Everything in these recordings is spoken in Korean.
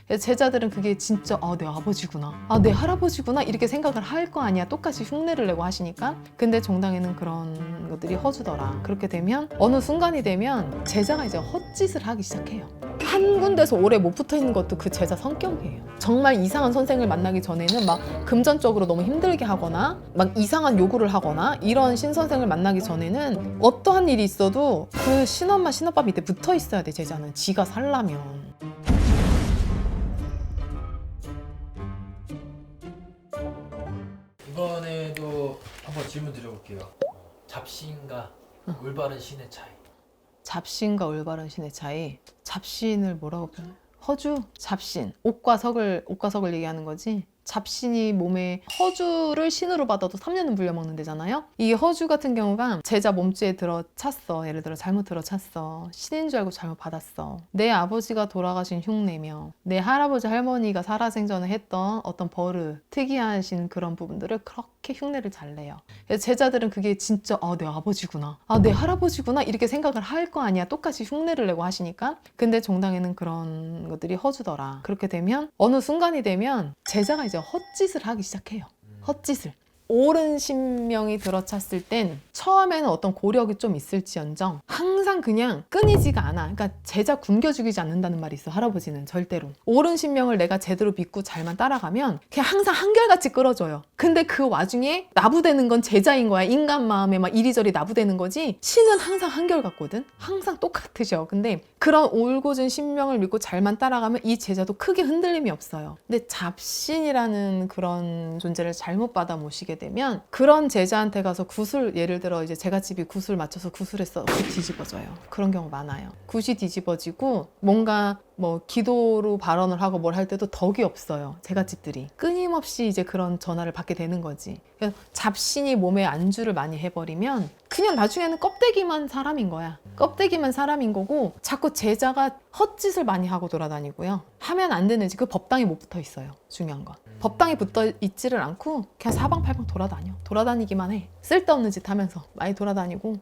그래서 제자들은 그게 진짜 내 아버지구나, 내 할아버지구나 이렇게 생각을 할 거 아니야. 똑같이 흉내를 내고 하시니까. 근데 정당에는 그런 것들이 허주더라. 그렇게 되면 어느 순간이 되면 제자가 이제 헛짓을 하기 시작해요. 한 군데서 오래 못 붙어 있는 것도 그 제자 성격이에요. 정말 이상한 선생을 만나기 전에는 막 금전적으로 너무 힘들게 하거나 막 이상한 요구를 하거나 이런 신선생을 만나기 전에는 어떠한 일이 있어도 그 신엄마 신오빠 밑에 붙어 있어야 돼. 제자는 지가 살라면. 이번에도 한번 질문 드려볼게요. 잡신과 올바른 신의 차이. 잡신과 올바른 신의 차이. 잡신을 뭐라고 표현해? 허주? 잡신. 옥과 석을 얘기하는 거지. 잡신이 몸에 허주를 신으로 받아도 3년은 물려먹는 데잖아요. 이 허주 같은 경우가 제자 몸주에 들어찼어. 예를 들어 잘못 들어찼어. 신인 줄 알고 잘못 받았어. 내 아버지가 돌아가신 흉내며 내 할아버지 할머니가 살아생전에 했던 어떤 버릇, 특이하신 그런 부분들을 그렇게 흉내를 잘 내요. 그래서 제자들은 그게 진짜 내 아버지구나, 내 할아버지구나 이렇게 생각을 할 거 아니야. 똑같이 흉내를 내고 하시니까. 근데 정당에는 그런 것들이 허주더라. 그렇게 되면 어느 순간이 되면 제자가 이제 헛짓을 하기 시작해요. 헛짓을. 옳은 신명이 들어찼을 땐 처음에는 어떤 고력이 좀 있을지언정 항상 그냥 끊이지가 않아. 그러니까 제자 굶겨 죽이지 않는다는 말이 있어. 할아버지는 절대로. 옳은 신명을 내가 제대로 믿고 잘만 따라가면 그냥 항상 한결같이 끌어줘요. 근데 그 와중에 나부되는 건 제자인 거야. 인간 마음에 막 이리저리 나부되는 거지 신은 항상 한결같거든. 항상 똑같으셔. 근데 그런 올곧은 신명을 믿고 잘만 따라가면 이 제자도 크게 흔들림이 없어요. 근데 잡신이라는 그런 존재를 잘못 받아 모시게 되면 그런 제자한테 가서 구슬, 예를 들어 이제 제갓집이 구슬 맞춰서 구슬했어. 뒤집어져요. 그런 경우 많아요. 굿이 뒤집어지고 뭔가 뭐 기도로 발언을 하고 뭘 할 때도 덕이 없어요. 제갓집들이 끊임없이 이제 그런 전화를 받게 되는 거지. 그래서 잡신이 몸에 안주를 많이 해버리면 그냥 나중에는 껍데기만 사람인 거야. 껍데기만 사람인 거고 자꾸 제자가 헛짓을 많이 하고 돌아다니고요. 하면 안 되는지 그 법당에 못 붙어 있어요. 중요한 건. 법당에 붙어 있지를 않고 그냥 사방팔방 돌아다녀. 돌아다니기만 해. 쓸데없는 짓 하면서 많이 돌아다니고.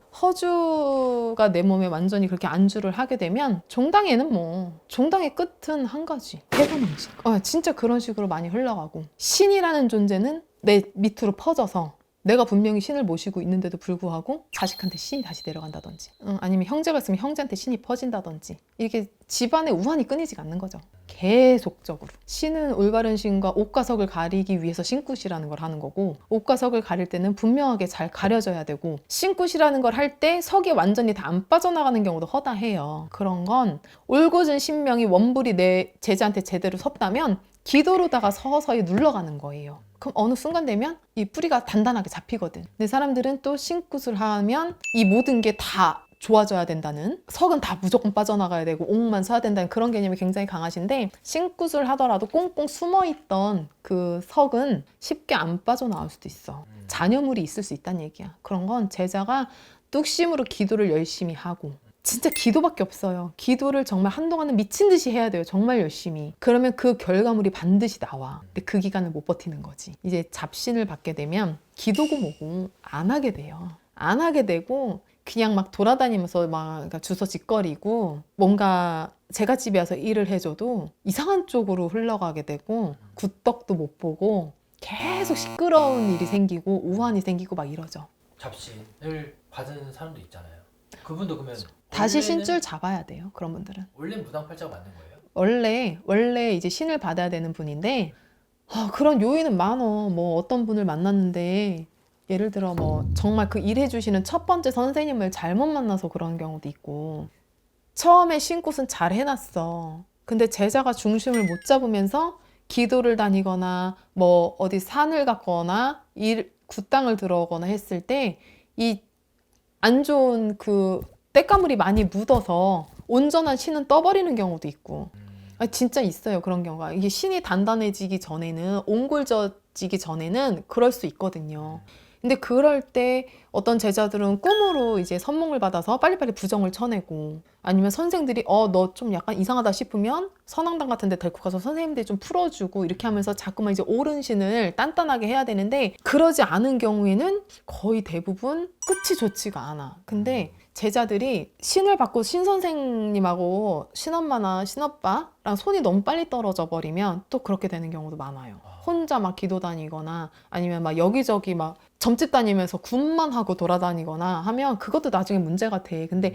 허주가 내 몸에 완전히 그렇게 안주를 하게 되면 종당에는 종당의 끝은 한 가지. 폐가망신. 진짜 그런 식으로 많이 흘러가고. 신이라는 존재는 내 밑으로 퍼져서 내가 분명히 신을 모시고 있는데도 불구하고 자식한테 신이 다시 내려간다든지 아니면 형제가 있으면 형제한테 신이 퍼진다든지 이렇게 집안의 우환이 끊이지가 않는 거죠. 계속적으로. 신은 올바른 신과 옥과 석을 가리기 위해서 신굿이라는 걸 하는 거고 옥과 석을 가릴 때는 분명하게 잘 가려져야 되고 신굿이라는 걸 할 때 석이 완전히 다 안 빠져나가는 경우도 허다해요. 그런 건 올곧은 신명이 원불이 내 제자한테 제대로 섰다면 기도로다가 서서히 눌러가는 거예요. 그럼 어느 순간 되면 이 뿌리가 단단하게 잡히거든. 근데 사람들은 또 신굿을 하면 이 모든 게 다 좋아져야 된다는, 석은 다 무조건 빠져나가야 되고 옥만 서야 된다는 그런 개념이 굉장히 강하신데 신굿을 하더라도 꽁꽁 숨어있던 그 석은 쉽게 안 빠져나올 수도 있어. 잔여물이 있을 수 있다는 얘기야. 그런 건 제자가 뚝심으로 기도를 열심히 하고 진짜 기도밖에 없어요. 기도를 정말 한동안은 미친 듯이 해야 돼요. 정말 열심히. 그러면 그 결과물이 반드시 나와. 근데 그 기간을 못 버티는 거지. 이제 잡신을 받게 되면 기도고 뭐고 안 하게 돼요. 안 하게 되고 그냥 막 돌아다니면서 막 그러니까 주워 짓거리고 뭔가 제갓집에 와서 일을 해줘도 이상한 쪽으로 흘러가게 되고 굿떡도 못 보고 계속 시끄러운 일이 생기고 우환이 생기고 막 이러죠. 잡신을 받은 사람도 있잖아요. 그분도 그러면 다시 원래는- 신줄 잡아야 돼요. 그런 분들은. 원래 무당팔자가 맞는 거예요? 원래 이제 신을 받아야 되는 분인데 그런 요인은 많어. 뭐 어떤 분을 만났는데 예를 들어 뭐 정말 그 일해주시는 첫 번째 선생님을 잘못 만나서 그런 경우도 있고 처음에 신굿은 잘 해놨어. 근데 제자가 중심을 못 잡으면서 기도를 다니거나 뭐 어디 산을 갔거나 굿땅을 들어오거나 했을 때 이 안 좋은 그 때가물이 많이 묻어서 온전한 신은 떠버리는 경우도 있고 진짜 있어요. 그런 경우가. 이게 신이 단단해지기 전에는 옹골져지기 전에는 그럴 수 있거든요. 근데 그럴 때 어떤 제자들은 꿈으로 이제 선몽을 받아서 빨리빨리 부정을 쳐내고, 아니면 선생들이 너 좀 약간 이상하다 싶으면 선앙당 같은 데 데리고 가서 선생님들이 좀 풀어주고, 이렇게 하면서 자꾸만 이제 옳은 신을 단단하게 해야 되는데, 그러지 않은 경우에는 거의 대부분 끝이 좋지가 않아. 근데 제자들이 신을 받고 신선생님하고 신엄마나 신오빠랑 손이 너무 빨리 떨어져 버리면 또 그렇게 되는 경우도 많아요. 혼자 막 기도 다니거나 아니면 막 여기저기 막 점집 다니면서 군만 하고 돌아다니거나 하면 그것도 나중에 문제가 돼. 근데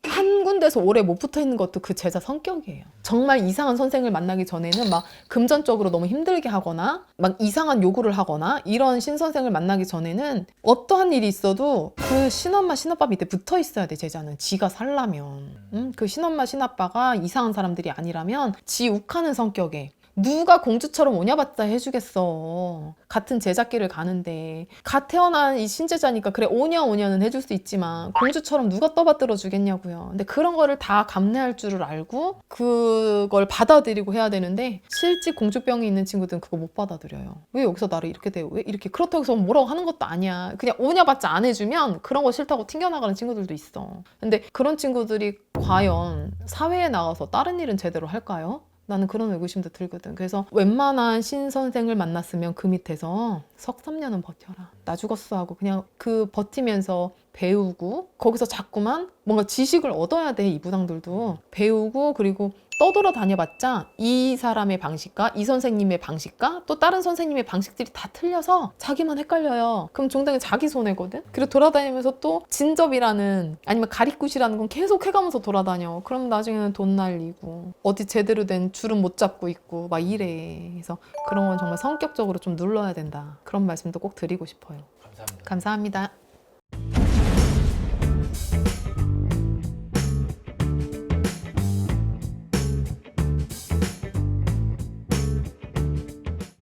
한 군데서 오래 못 붙어 있는 것도 그 제자 성격이에요. 정말 이상한 선생을 만나기 전에는 막 금전적으로 너무 힘들게 하거나 막 이상한 요구를 하거나, 이런 신선생을 만나기 전에는 어떠한 일이 있어도 그 신엄마 신아빠 밑에 붙어 있어야 돼. 제자는 지가 살라면. 그 신엄마 신아빠가 이상한 사람들이 아니라면 지 욱하는 성격에 누가 공주처럼 오냐봤자 해주겠어. 같은 제자길을 가는데 갓 태어난 이 신제자니까 그래 오냐는 해줄 수 있지만 공주처럼 누가 떠받들어 주겠냐고요. 근데 그런 거를 다 감내할 줄을 알고 그걸 받아들이고 해야 되는데, 실제 공주병이 있는 친구들은 그거 못 받아들여요. 왜 여기서 나를 이렇게 돼? 왜 이렇게? 그렇다고 해서 뭐라고 하는 것도 아니야. 그냥 오냐봤자 안 해주면 그런 거 싫다고 튕겨나가는 친구들도 있어. 근데 그런 친구들이 과연 사회에 나가서 다른 일은 제대로 할까요? 나는 그런 의구심도 들거든. 그래서 웬만한 신선생을 만났으면 그 밑에서 석 3년은 버텨라. 나 죽었어 하고 그냥 그 버티면서 배우고, 거기서 자꾸만 뭔가 지식을 얻어야 돼. 이 무당들도 배우고, 그리고 떠돌아다녀봤자 이 사람의 방식과 이 선생님의 방식과 또 다른 선생님의 방식들이 다 틀려서 자기만 헷갈려요. 그럼 종당이 자기 손해거든. 그리고 돌아다니면서 또 진접이라는 아니면 가리굿이라는 건 계속 해가면서 돌아다녀. 그럼 나중에는 돈 날리고 어디 제대로 된 줄은 못 잡고 있고 막 이래. 그래서 그런 건 정말 성격적으로 좀 눌러야 된다. 그런 말씀도 꼭 드리고 싶어요. 감사합니다. 감사합니다.